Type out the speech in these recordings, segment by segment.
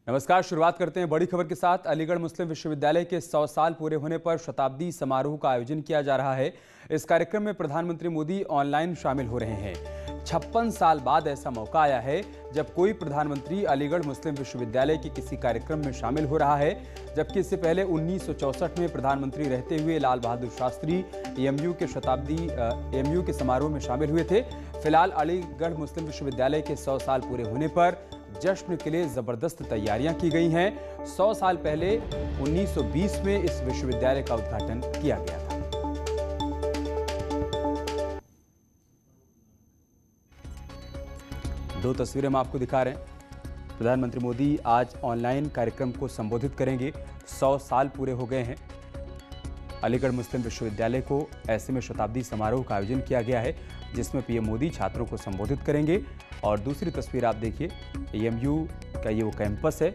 नमस्कार। शुरुआत करते हैं बड़ी खबर के साथ। अलीगढ़ मुस्लिम विश्वविद्यालय के 100 साल पूरे होने पर शताब्दी समारोह का आयोजन किया जा रहा है। इस कार्यक्रम में प्रधानमंत्री मोदी ऑनलाइन शामिल हो रहे हैं। 56 साल बाद ऐसा मौका आया है जब कोई प्रधानमंत्री अलीगढ़ मुस्लिम विश्वविद्यालय के किसी कार्यक्रम में शामिल हो रहा है, जबकि इससे पहले 1964 में प्रधानमंत्री रहते हुए लाल बहादुर शास्त्री एएमयू के समारोह में शामिल हुए थे। फिलहाल अलीगढ़ मुस्लिम विश्वविद्यालय के 100 साल पूरे होने पर जश्न के लिए जबरदस्त तैयारियां की गई हैं। 100 साल पहले 1920 में इस विश्वविद्यालय का उद्घाटन किया गया था। दो तस्वीरें हम आपको दिखा रहे हैं। प्रधानमंत्री मोदी आज ऑनलाइन कार्यक्रम को संबोधित करेंगे। 100 साल पूरे हो गए हैं अलीगढ़ मुस्लिम विश्वविद्यालय को, ऐसे में शताब्दी समारोह का आयोजन किया गया है जिसमें पीएम मोदी छात्रों को संबोधित करेंगे। और दूसरी तस्वीर आप देखिए, एएमयू का ये वो कैंपस है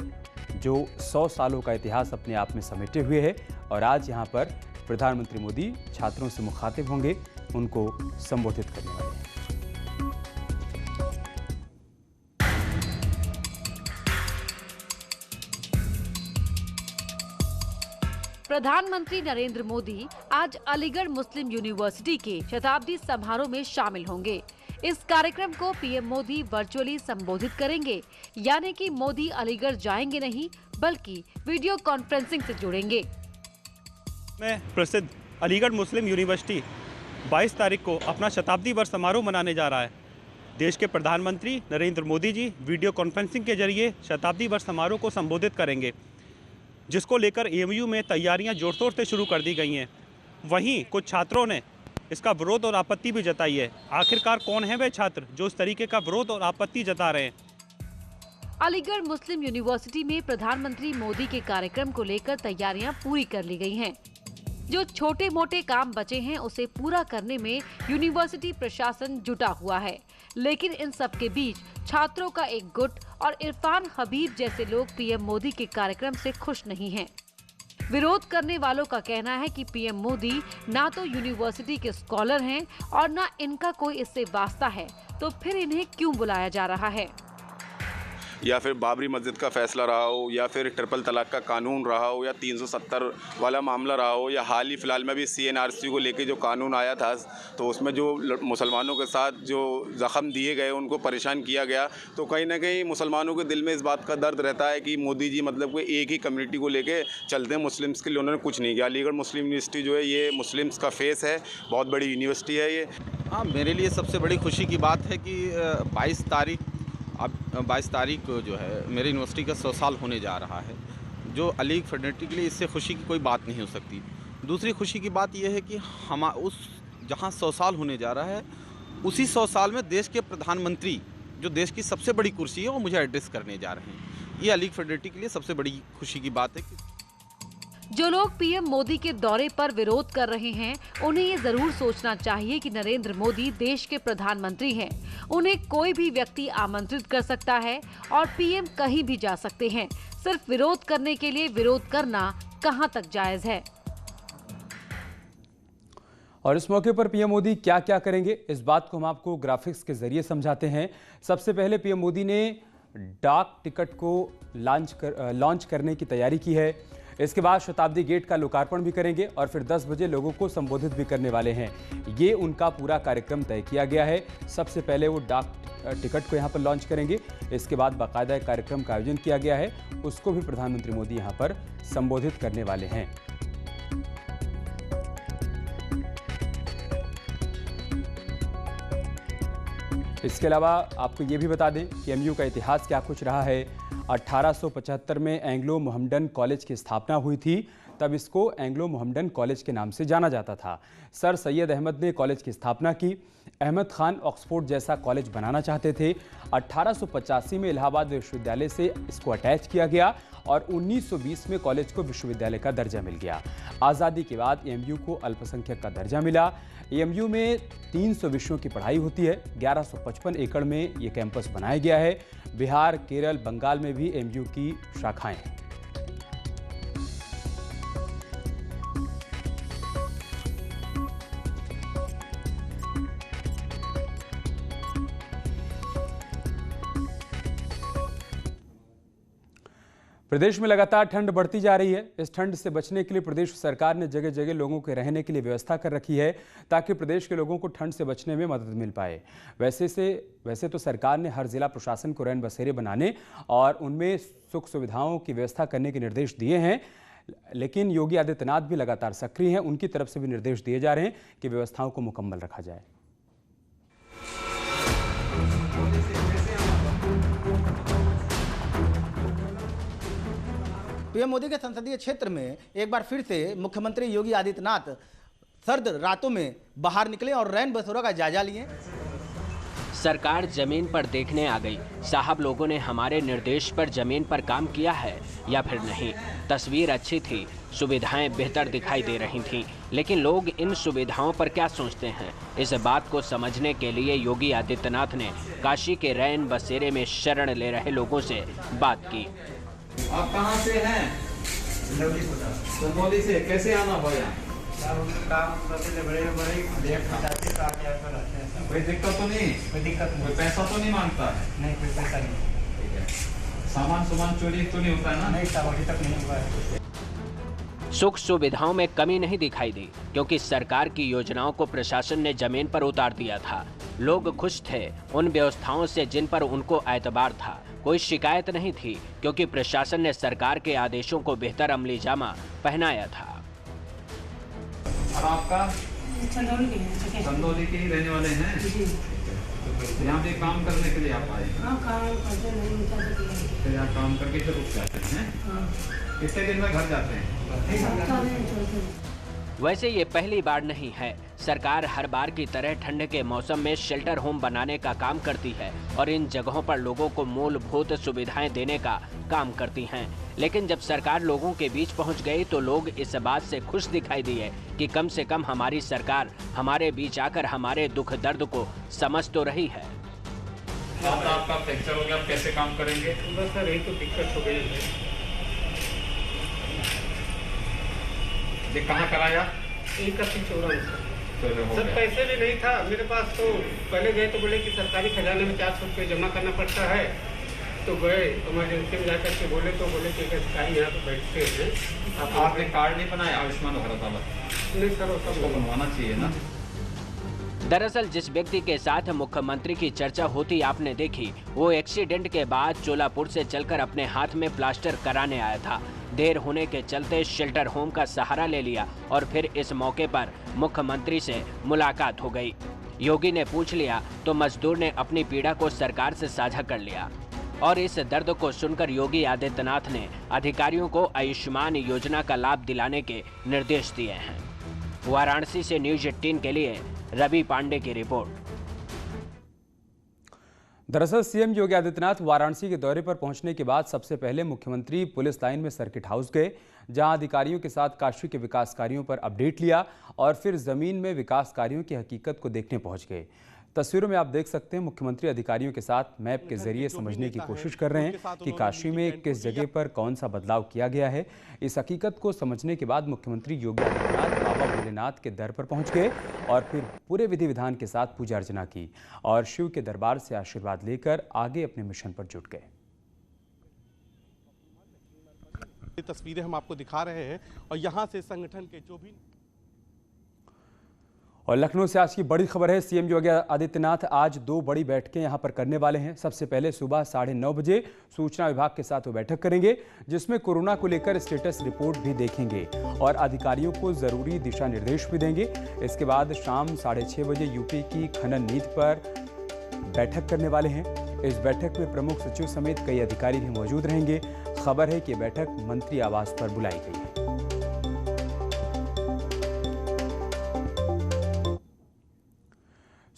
जो 100 सालों का इतिहास अपने आप में समेटे हुए है और आज यहाँ पर प्रधानमंत्री मोदी छात्रों से मुखातिब होंगे, उनको संबोधित करने वाले हैं। प्रधानमंत्री नरेंद्र मोदी आज अलीगढ़ मुस्लिम यूनिवर्सिटी के शताब्दी समारोह में शामिल होंगे। इस कार्यक्रम को पीएम मोदी वर्चुअली संबोधित करेंगे, यानी कि मोदी अलीगढ़ जाएंगे नहीं बल्कि वीडियो कॉन्फ्रेंसिंग से जुड़ेंगे। मैं प्रसिद्ध अलीगढ़ मुस्लिम यूनिवर्सिटी 22 तारीख को अपना शताब्दी वर्ष समारोह मनाने जा रहा है। देश के प्रधानमंत्री नरेंद्र मोदी जी वीडियो कॉन्फ्रेंसिंग के जरिए शताब्दी वर्ष समारोह को संबोधित करेंगे, जिसको लेकर एएमयू में तैयारियां जोर शोर से शुरू कर दी गई हैं। वहीं कुछ छात्रों ने इसका विरोध और आपत्ति भी जताई है। आखिरकार कौन है वे छात्र जो इस तरीके का विरोध और आपत्ति जता रहे हैं? अलीगढ़ मुस्लिम यूनिवर्सिटी में प्रधानमंत्री मोदी के कार्यक्रम को लेकर तैयारियां पूरी कर ली गई हैं। जो छोटे मोटे काम बचे हैं उसे पूरा करने में यूनिवर्सिटी प्रशासन जुटा हुआ है, लेकिन इन सब के बीच छात्रों का एक गुट और इरफान हबीब जैसे लोग पीएम मोदी के कार्यक्रम से खुश नहीं हैं। विरोध करने वालों का कहना है कि पीएम मोदी ना तो यूनिवर्सिटी के स्कॉलर हैं और ना इनका कोई इससे वास्ता है, तो फिर इन्हें क्यों बुलाया जा रहा है? या फिर बाबरी मस्जिद का फैसला रहा हो, या फिर ट्रिपल तलाक का कानून रहा हो, या 370 वाला मामला रहा हो, या हाल ही फिलहाल में भी सीएनआरसी को लेके जो कानून आया था, तो उसमें जो मुसलमानों के साथ जो ज़ख्म दिए गए, उनको परेशान किया गया, तो कहीं ना कहीं मुसलमानों के दिल में इस बात का दर्द रहता है कि मोदी जी मतलब कोई एक ही कम्युनिटी को लेके चलते हैं। मुस्लिम्स के लिए उन्होंने कुछ नहीं किया। अलीगढ़ मुस्लिम यूनिवर्सिटी जो है ये मुस्लिम्स का फेस है, बहुत बड़ी यूनिवर्सिटी है ये। हाँ, मेरे लिए सबसे बड़ी खुशी की बात है कि 22 तारीख को जो है मेरी यूनिवर्सिटी का 100 साल होने जा रहा है, जो अलीगढ़ फैडर्निटी के लिए इससे खुशी की कोई बात नहीं हो सकती। दूसरी खुशी की बात यह है कि हम उस जहाँ 100 साल होने जा रहा है, उसी 100 साल में देश के प्रधानमंत्री, जो देश की सबसे बड़ी कुर्सी है, वो मुझे एड्रेस करने जा रहे हैं। ये अलीगढ़ फैडर्निटी के लिए सबसे बड़ी खुशी की बात है कि जो लोग पीएम मोदी के दौरे पर विरोध कर रहे हैं, उन्हें ये जरूर सोचना चाहिए कि नरेंद्र मोदी देश के प्रधानमंत्री हैं। उन्हें कोई भी व्यक्ति आमंत्रित कर सकता है और पीएम कहीं भी जा सकते हैं। सिर्फ विरोध करने के लिए विरोध करना कहां तक जायज है? और इस मौके पर पीएम मोदी क्या क्या करेंगे, इस बात को हम आपको ग्राफिक्स के जरिए समझाते हैं। सबसे पहले पीएम मोदी ने डाक टिकट को लॉन्च करने की तैयारी की है। इसके बाद शताब्दी गेट का लोकार्पण भी करेंगे और फिर 10 बजे लोगों को संबोधित भी करने वाले हैं। ये उनका पूरा कार्यक्रम तय किया गया है। सबसे पहले वो डाक टिकट को यहाँ पर लॉन्च करेंगे। इसके बाद बाकायदा कार्यक्रम का आयोजन किया गया है, उसको भी प्रधानमंत्री मोदी यहाँ पर संबोधित करने वाले हैं। इसके अलावा आपको ये भी बता दें कि एएमयू का इतिहास क्या कुछ रहा है। 1875 में एंग्लो मोहम्मडन कॉलेज की स्थापना हुई थी, तब इसको एंग्लो मोहम्मडन कॉलेज के नाम से जाना जाता था। सर सैयद अहमद ने कॉलेज की स्थापना की। अहमद खान ऑक्सफोर्ड जैसा कॉलेज बनाना चाहते थे। 1885 में इलाहाबाद विश्वविद्यालय से इसको अटैच किया गया और 1920 में कॉलेज को विश्वविद्यालय का दर्जा मिल गया। आज़ादी के बाद एएमयू को अल्पसंख्यक का दर्जा मिला। एएमयू में 300 विषयों की पढ़ाई होती है। 1155 एकड़ में ये कैंपस बनाया गया है। बिहार, केरल, बंगाल में भी एएमयू की शाखाएं हैं। प्रदेश में लगातार ठंड बढ़ती जा रही है। इस ठंड से बचने के लिए प्रदेश सरकार ने जगह जगह लोगों के रहने के लिए व्यवस्था कर रखी है ताकि प्रदेश के लोगों को ठंड से बचने में मदद मिल पाए। वैसे तो सरकार ने हर जिला प्रशासन को रैन बसेरे बनाने और उनमें सुख सुविधाओं की व्यवस्था करने के निर्देश दिए हैं, लेकिन योगी आदित्यनाथ भी लगातार सक्रिय हैं। उनकी तरफ से भी निर्देश दिए जा रहे हैं कि व्यवस्थाओं को मुकम्मल रखा जाए। पीएम मोदी के संसदीय क्षेत्र में एक बार फिर से मुख्यमंत्री योगी आदित्यनाथ सर्द रातों में बाहर निकले और रैन बसेरों का जायजा लिए। सरकार जमीन पर देखने आ गई। साहब, लोगों ने हमारे निर्देश पर जमीन पर काम किया है या फिर नहीं। तस्वीर अच्छी थी, सुविधाएं बेहतर दिखाई दे रही थीं, लेकिन लोग इन सुविधाओं पर क्या सोचते हैं, इस बात को समझने के लिए योगी आदित्यनाथ ने काशी के रैन बसेरे में शरण ले रहे लोगों से बात की। आप कहाँ से हैं? चंदौली से। कैसे आना भैया? कोई दिक्कत तो नहीं? कोई दिक्कत नहीं। कोई पैसा तो नहीं मांगता है? नहीं, कोई पैसा नहीं। सामान चोरी तो नहीं होता है ना? नहीं साहब, अभी तक नहीं हुआ है। सुख सुविधाओं में कमी नहीं दिखाई दी क्योंकि सरकार की योजनाओं को प्रशासन ने जमीन पर उतार दिया था। लोग खुश थे उन व्यवस्थाओं से जिन पर उनको एतबार था। कोई शिकायत नहीं थी क्योंकि प्रशासन ने सरकार के आदेशों को बेहतर अमली जामा पहनाया था। और आपका? चंदौली के ही रहने वाले हैं? यहाँ पे काम करने के लिए आप आए? फिर यहाँ काम करके फिर रुक जाते हैं? कितने दिन में घर जाते हैं? वैसे ये पहली बार नहीं है। सरकार हर बार की तरह ठंड के मौसम में शेल्टर होम बनाने का काम करती है और इन जगहों पर लोगों को मूलभूत सुविधाएं देने का काम करती हैं। लेकिन जब सरकार लोगों के बीच पहुंच गई तो लोग इस बात से खुश दिखाई दिए कि कम से कम हमारी सरकार हमारे बीच आकर हमारे दुख दर्द को समझ तो रही है। आपका फ्रैक्चर हो गया, आप कैसे काम करेंगे? बस सर यही तो दिक्कत हो गई है। ये कहाँ कराया? सर पैसे भी नहीं था मेरे पास, तो पहले गए तो बोले कि सरकारी खजाने में 400 रुपये जमा करना पड़ता है। तो गए इमरजेंसी में जाकर के बोले कि सरकारी यहाँ पे बैठते हैं। आपने कार्ड नहीं बनाया आयुष्मान भारत वाला? नहीं सर, वो सब बनवाना चाहिए ना। दरअसल जिस व्यक्ति के साथ मुख्यमंत्री की चर्चा होती आपने देखी, वो एक्सीडेंट के बाद चोलापुर से चलकर अपने हाथ में प्लास्टर कराने आया था। देर होने के चलते शेल्टर होम का सहारा ले लिया और फिर इस मौके पर मुख्यमंत्री से मुलाकात हो गई। योगी ने पूछ लिया तो मजदूर ने अपनी पीड़ा को सरकार से साझा कर लिया और इस दर्द को सुनकर योगी आदित्यनाथ ने अधिकारियों को आयुष्मान योजना का लाभ दिलाने के निर्देश दिए हैं। वाराणसी से न्यूज 18 के लिए रवि पांडे की रिपोर्ट। दरअसल सीएम योगी आदित्यनाथ वाराणसी के दौरे पर पहुंचने के बाद सबसे पहले मुख्यमंत्री पुलिस लाइन में सर्किट हाउस गए, जहां अधिकारियों के साथ काशी के विकास कार्यों पर अपडेट लिया और फिर जमीन में विकास कार्यों की हकीकत को देखने पहुंच गए। तस्वीरों में आप देख सकते हैं मुख्यमंत्री अधिकारियों के साथ मैप के जरिए समझने की कोशिश कर रहे हैं कि काशी में किस जगह पर कौन सा बदलाव किया गया है। इस हकीकत को समझने के बाद मुख्यमंत्री योगी आदित्यनाथ बाबा भोलेनाथ के दर पर पहुंच गए और फिर पूरे विधि विधान के साथ पूजा अर्चना की और शिव के दरबार से आशीर्वाद लेकर आगे अपने मिशन पर जुट गए। ये तस्वीरें हम आपको दिखा रहे हैं और यहाँ से संगठन के जो भी। और लखनऊ से आज की बड़ी खबर है। सीएम योगी आदित्यनाथ आज 2 बड़ी बैठकें यहां पर करने वाले हैं। सबसे पहले सुबह 9:30 बजे सूचना विभाग के साथ वो बैठक करेंगे, जिसमें कोरोना को लेकर स्टेटस रिपोर्ट भी देखेंगे और अधिकारियों को जरूरी दिशा निर्देश भी देंगे। इसके बाद शाम 6:30 बजे यूपी की खनन नीति पर बैठक करने वाले हैं। इस बैठक में प्रमुख सचिव समेत कई अधिकारी भी मौजूद रहेंगे। खबर है कि बैठक मंत्री आवास पर बुलाई गई है।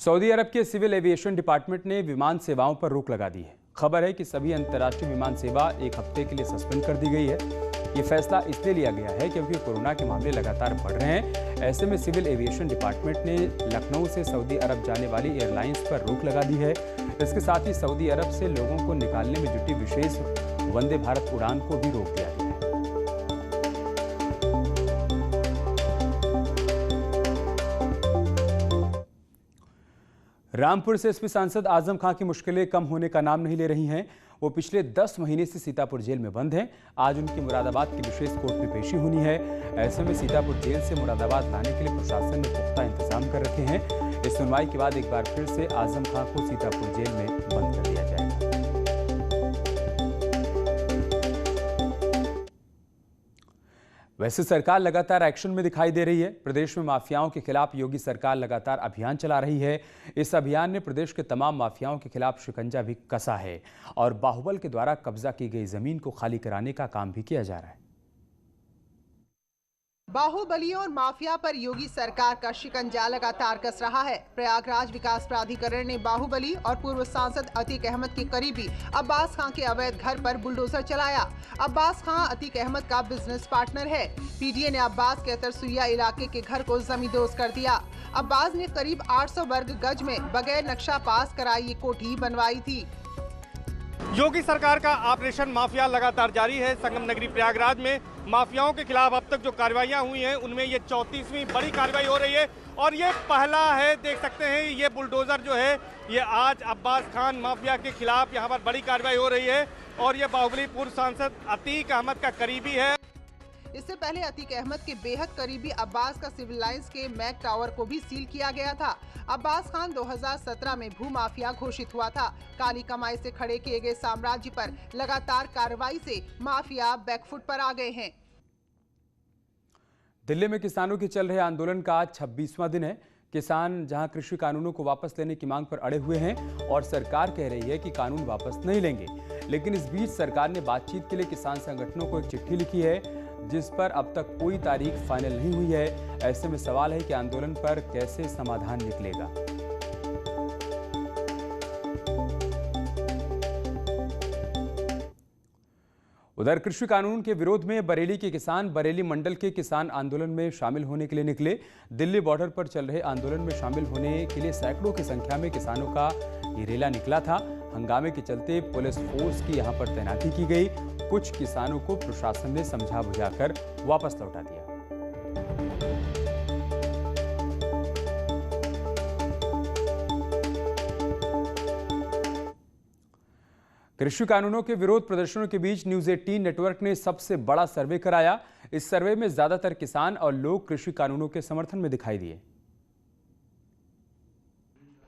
सऊदी अरब के सिविल एविएशन डिपार्टमेंट ने विमान सेवाओं पर रोक लगा दी है। खबर है कि सभी अंतर्राष्ट्रीय विमान सेवा 1 हफ्ते के लिए सस्पेंड कर दी गई है। ये फैसला इसलिए लिया गया है क्योंकि कोरोना के मामले लगातार बढ़ रहे हैं। ऐसे में सिविल एविएशन डिपार्टमेंट ने लखनऊ से सऊदी अरब जाने वाली एयरलाइंस पर रोक लगा दी है। इसके साथ ही सऊदी अरब से लोगों को निकालने में जुटी विशेष वंदे भारत उड़ान को भी रोक दिया गया है। रामपुर से एसपी सांसद आजम खां की मुश्किलें कम होने का नाम नहीं ले रही हैं। वो पिछले 10 महीने से सीतापुर जेल में बंद हैं। आज उनकी मुरादाबाद की विशेष कोर्ट में पेशी होनी है। ऐसे में सीतापुर जेल से मुरादाबाद लाने के लिए प्रशासन ने पुख्ता इंतजाम कर रखे हैं। इस सुनवाई के बाद एक बार फिर से आजम खां को सीतापुर जेल में बंद कर दिया जाएगा। वैसे सरकार लगातार एक्शन में दिखाई दे रही है। प्रदेश में माफियाओं के खिलाफ योगी सरकार लगातार अभियान चला रही है। इस अभियान ने प्रदेश के तमाम माफियाओं के खिलाफ शिकंजा भी कसा है और बाहुबल के द्वारा कब्जा की गई जमीन को खाली कराने का काम भी किया जा रहा है। बाहुबलियों और माफिया पर योगी सरकार का शिकंजा लगातार कस रहा है। प्रयागराज विकास प्राधिकरण ने बाहुबली और पूर्व सांसद अतीक अहमद के करीबी अब्बास खां के अवैध घर पर बुलडोजर चलाया। अब्बास खां अतीक अहमद का बिजनेस पार्टनर है। पीडीए ने अब्बास के तरसुइया इलाके के घर को जमींदोज कर दिया। अब्बास ने करीब 800 वर्ग गज में बगैर नक्शा पास कराई ये कोठी बनवाई थी। योगी सरकार का ऑपरेशन माफिया लगातार जारी है। संगम नगरी प्रयागराज में माफियाओं के खिलाफ अब तक जो कार्रवाइयां हुई हैं उनमें ये 34वीं बड़ी कार्रवाई हो रही है और ये पहला है। देख सकते हैं ये बुलडोजर जो है ये आज अब्बास खान माफिया के खिलाफ यहाँ पर बड़ी कार्रवाई हो रही है और ये बाहुबली पूर्व सांसद अतीक अहमद का करीबी है। इससे पहले अतीक अहमद के बेहद करीबी अब्बास का सिविल लाइंस के मैक टावर को भी सील किया गया था। अब्बास खान 2017 में भूमाफिया घोषित हुआ था। काली कमाई से खड़े किए गए साम्राज्य पर लगातार कार्रवाई से माफिया बैकफुट पर आ गए हैं। दिल्ली में किसानों के चल रहे आंदोलन का आज 26वां दिन है। किसान जहां कृषि कानूनों को वापस लेने की मांग पर अड़े हुए हैं और सरकार कह रही है कि कानून वापस नहीं लेंगे। लेकिन इस बीच सरकार ने बातचीत के लिए किसान संगठनों को एक चिट्ठी लिखी है जिस पर अब तक कोई तारीख फाइनल नहीं हुई है। ऐसे में सवाल है कि आंदोलन पर कैसे समाधान निकलेगा। उधर कृषि कानून के विरोध में बरेली के किसान बरेली मंडल के किसान आंदोलन में शामिल होने के लिए निकले। दिल्ली बॉर्डर पर चल रहे आंदोलन में शामिल होने के लिए सैकड़ों की संख्या में किसानों का ये रेला निकला था। हंगामे के चलते पुलिस फोर्स की यहां पर तैनाती की गई। कुछ किसानों को प्रशासन ने समझा बुझाकर वापस लौटा दिया। कृषि कानूनों के विरोध प्रदर्शनों के बीच न्यूज 18 नेटवर्क ने सबसे बड़ा सर्वे कराया। इस सर्वे में ज्यादातर किसान और लोग कृषि कानूनों के समर्थन में दिखाई दिए।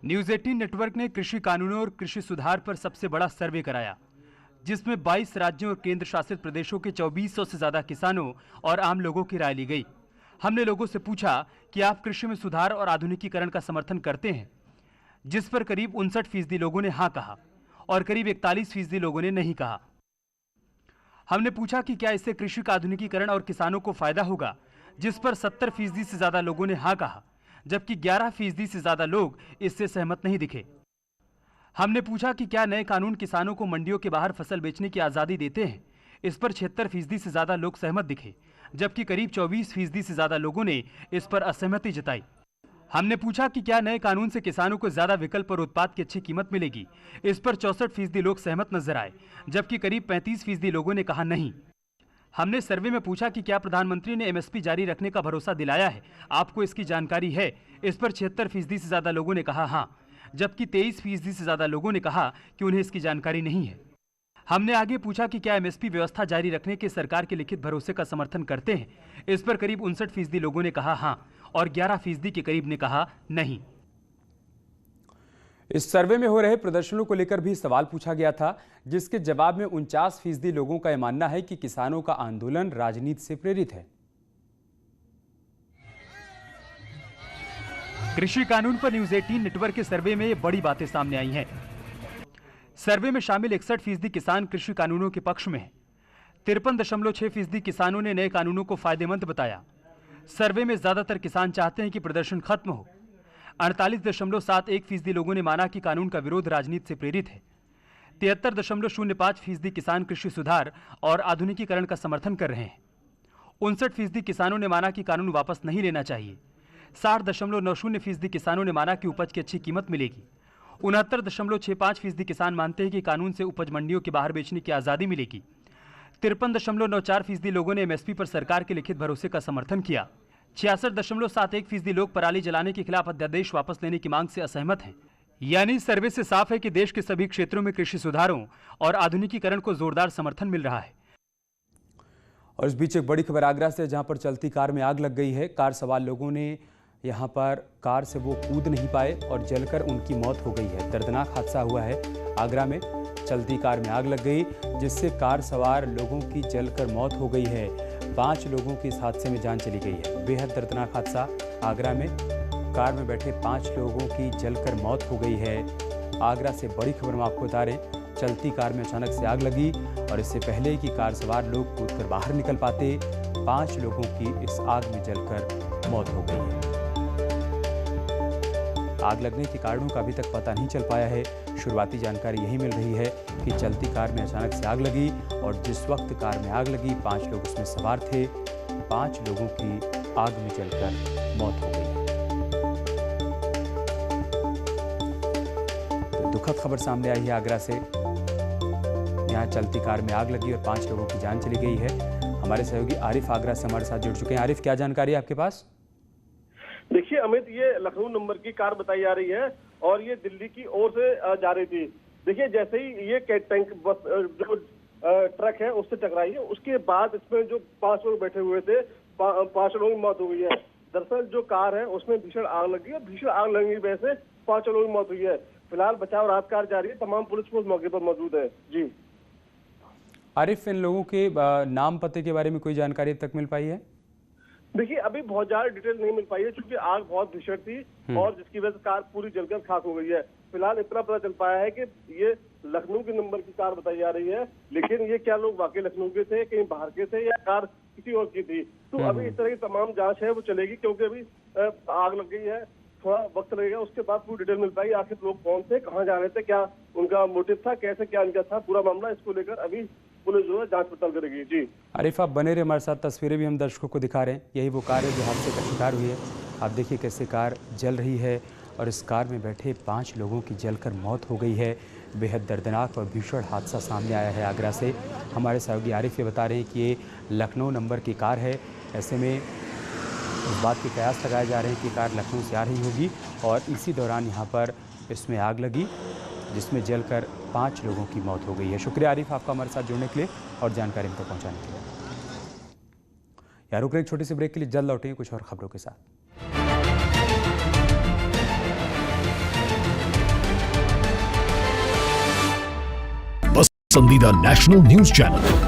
न्यूज 18 नेटवर्क ने कृषि कानूनों और कृषि सुधार पर सबसे बड़ा सर्वे कराया, जिसमें 22 राज्यों और केंद्र शासित प्रदेशों के 2400 से ज्यादा किसानों और आम लोगों की राय ली गई। हमने लोगों से पूछा कि आप कृषि में सुधार और आधुनिकीकरण का समर्थन करते हैं, जिस पर करीब 59% लोगों ने हाँ कहा और करीब 41% लोगों ने नहीं कहा। हमने पूछा कि क्या इससे कृषि का आधुनिकीकरण और किसानों को फायदा होगा, जिस पर 70% से ज्यादा लोगों ने हाँ कहा, जबकि 11% से ज्यादा लोग इससे सहमत नहीं दिखे। हमने पूछा कि क्या नए कानून किसानों को मंडियों के बाहर फसल बेचने की आजादी देते हैं। इस पर 76% से ज्यादा लोग सहमत दिखे, जबकि करीब 24% से ज्यादा लोगों ने इस पर असहमति जताई। हमने पूछा कि क्या नए कानून से किसानों को ज्यादा विकल्प और उत्पाद की अच्छी कीमत मिलेगी। इस पर 64% लोग सहमत नजर आए, जबकि करीब 35% लोगों ने कहा नहीं। हमने सर्वे में पूछा कि क्या प्रधानमंत्री ने एमएसपी जारी रखने का भरोसा दिलाया है, आपको इसकी जानकारी है। इस पर 76% से ज्यादा लोगों ने कहा हाँ, जबकि 23% से ज्यादा लोगों ने कहा कि उन्हें इसकी जानकारी नहीं है। हमने आगे पूछा कि क्या एमएसपी व्यवस्था जारी रखने के सरकार के लिखित भरोसे का समर्थन करते हैं। इस पर करीब 59% लोगों ने कहा हाँ और 11% के करीब ने कहा नहीं। इस सर्वे में हो रहे प्रदर्शनों को लेकर भी सवाल पूछा गया था, जिसके जवाब में 49% लोगों का यह मानना है कि किसानों का आंदोलन राजनीति से प्रेरित है। कृषि कानून पर न्यूज 18 नेटवर्क के सर्वे में ये बड़ी बातें सामने आई हैं। सर्वे में शामिल 61% किसान कृषि कानूनों के पक्ष में है। 53.6% किसानों ने नए कानूनों को फायदेमंद बताया। सर्वे में ज्यादातर किसान चाहते हैं कि प्रदर्शन खत्म हो। 48.71% लोगों ने माना कि कानून का विरोध राजनीति से प्रेरित है। 73.05% किसान कृषि सुधार और आधुनिकीकरण का समर्थन कर रहे हैं। 59% किसानों ने माना कि कानून वापस नहीं लेना चाहिए। 60.90% किसानों ने माना कि उपज की अच्छी कीमत मिलेगी। 69.65% किसान मानते हैं कि कानून से उपज मंडियों के बाहर बेचने की आज़ादी मिलेगी। 53.94% लोगों ने एमएसपी पर सरकार के लिखित भरोसे का समर्थन किया। 66.71% लोग पराली जलाने के खिलाफ अध्यादेश वापस लेने की मांग से असहमत हैं। यानी सर्वे से साफ है कि देश के सभी क्षेत्रों में कृषि सुधारों और आधुनिकीकरण को जोरदार समर्थन मिल रहा है। और इस बीच एक बड़ी खबर आगरा से, जहां पर चलती कार में आग लग गई है। कार सवार लोगों ने यहां पर कार से वो कूद नहीं पाए और जलकर उनकी मौत हो गई है। दर्दनाक हादसा हुआ है आगरा में। चलती कार में आग लग गई, जिससे कार सवार लोगों की जलकर मौत हो गई है। 5 लोगों की इस हादसे में जान चली गई है। बेहद दर्दनाक हादसा आगरा में। कार में बैठे 5 लोगों की जलकर मौत हो गई है। आगरा से बड़ी खबर हम आपको बता रहे हैं। चलती कार में अचानक से आग लगी और इससे पहले कि कार सवार लोग कूदकर बाहर निकल पाते, 5 लोगों की इस आग में जलकर मौत हो गई है। आग लगने के कारणों का अभी तक पता नहीं चल पाया है। शुरुआती जानकारी यही मिल रही है कि चलती कार में अचानक से आग लगी और जिस वक्त कार में आग लगी 5 लोग उसमें सवार थे। 5 लोगों की आग में जलकर मौत हो गई है। तो दुखद खबर सामने आई है आगरा से। यहाँ चलती कार में आग लगी और 5 लोगों की जान चली गई है। हमारे सहयोगी आरिफ आगरा से हमारे साथ जुड़ चुके हैं। आरिफ, क्या जानकारी है आपके पास? देखिए अमित, ये लखनऊ नंबर की कार बताई जा रही है और ये दिल्ली की ओर से जा रही थी। देखिए जैसे ही ये टैंक बस जो ट्रक है उससे टकराई है, उसके बाद इसमें जो 5 लोग बैठे हुए थे, 5 लोगों की मौत हो गई है। दरअसल जो कार है उसमें भीषण आग लगी है। भीषण आग लगने की वजह से 5 लोगों की मौत हुई है। फिलहाल बचाव राहत कार्य जारी है। तमाम पुलिस फोर्स मौके पर मौजूद है। जी आरिफ, इन लोगों के नाम पते के बारे में कोई जानकारी अब तक मिल पाई है? देखिए अभी बहुत ज्यादा डिटेल नहीं मिल पाई है, क्योंकि आग बहुत भीषण थी और जिसकी वजह से कार पूरी जलकर खाक हो गई है। फिलहाल इतना पता चल पाया है कि ये लखनऊ के नंबर की कार बताई जा रही है, लेकिन ये क्या लोग वाकई लखनऊ के थे, कहीं बाहर के थे या कार किसी और की थी, तो अभी इस तरह की तमाम जांच है वो चलेगी। क्योंकि अभी आग लग गई है, थोड़ा वक्त लगेगा, उसके बाद पूरी डिटेल मिल पाएगी। आखिर लोग कौन थे, कहाँ जा रहे थे, क्या उनका मोटिव था, कैसे क्या इनका था पूरा मामला, इसको लेकर अभी पुलिस जो है जांच पड़ताल करेगी। जी आरिफ, आप बने रहे हमारे साथ। तस्वीरें भी हम दर्शकों को दिखा रहे हैं। यही वो कार है जो हादसे का शिकार हुई है। आप देखिए कैसे कार जल रही है और इस कार में बैठे 5 लोगों की जलकर मौत हो गई है। बेहद दर्दनाक और भीषण हादसा सामने आया है आगरा से। हमारे सहयोगी आरिफ ये बता रहे हैं कि ये लखनऊ नंबर की कार है। ऐसे में इस बात के कयास लगाए जा रहे हैं कि कार लखनऊ से आ रही होगी और इसी दौरान यहाँ पर इसमें आग लगी, जिसमें जलकर 5 लोगों की मौत हो गई है। शुक्रिया आरिफ आपका हमारे साथ जुड़ने के लिए और जानकारी हमको पहुंचाने के लिए। यार रुक रहे एक छोटी सी ब्रेक के लिए, जल्द लौटेंगे कुछ और खबरों के साथ। पसंदीदा नेशनल न्यूज चैनल